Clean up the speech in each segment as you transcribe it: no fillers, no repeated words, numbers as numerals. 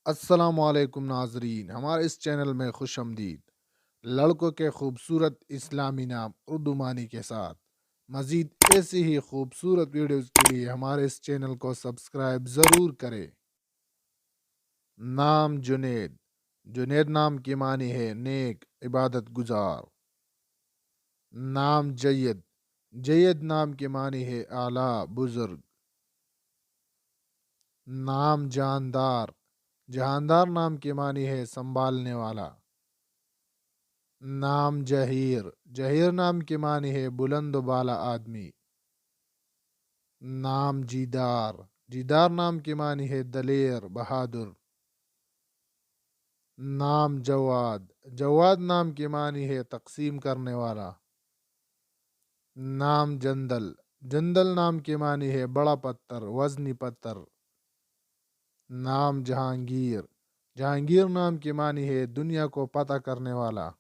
السلام علیکم ناظرین، ہمارے اس چینل میں خوش آمدید۔ لڑکوں کے خوبصورت اسلامی نام اردو معنی کے ساتھ مزید ایسی ہی خوبصورت ویڈیوز کے لیے ہمارے اس چینل کو سبسکرائب ضرور کریں۔ نام جنید۔ جنید نام کی معنی ہے نیک، عبادت گزار۔ نام جید۔ جید نام کی معنی ہے اعلیٰ، بزرگ۔ نام جاندار۔ جہاندار نام کی معنی ہے سنبھالنے والا۔ نام جہیر۔ جہیر نام کی معنی ہے بلند و بالا آدمی۔ نام جیدار۔ جیدار نام کی معنی ہے دلیر، بہادر۔ نام جواد۔ جواد نام کی معنی ہے تقسیم کرنے والا۔ نام جندل۔ جندل نام کی معنی ہے بڑا پتھر، وزنی پتھر۔ نام جہانگیر۔ جہانگیر نام کی معنی ہے دنیا کو فتح کرنے والا۔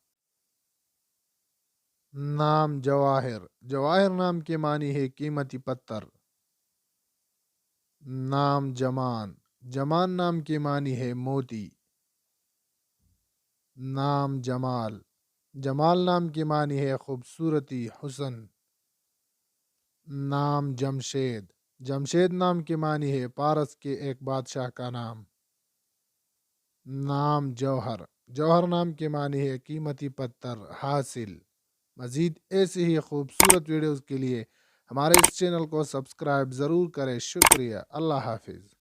نام جواہر۔ جواہر نام کی معنی ہے قیمتی پتھر۔ نام جمان۔ جمان نام کی معنی ہے موتی۔ نام جمال۔ جمال نام کی معنی ہے خوبصورتی، حسن۔ نام جمشید۔ جمشید نام کی معنی ہے پارس کے ایک بادشاہ کا نام۔ نام جوہر۔ جوہر نام کی معنی ہے قیمتی پتھر، حاصل۔ مزید ایسی ہی خوبصورت ویڈیوز کے لیے ہمارے اس چینل کو سبسکرائب ضرور کریں۔ شکریہ۔ اللہ حافظ۔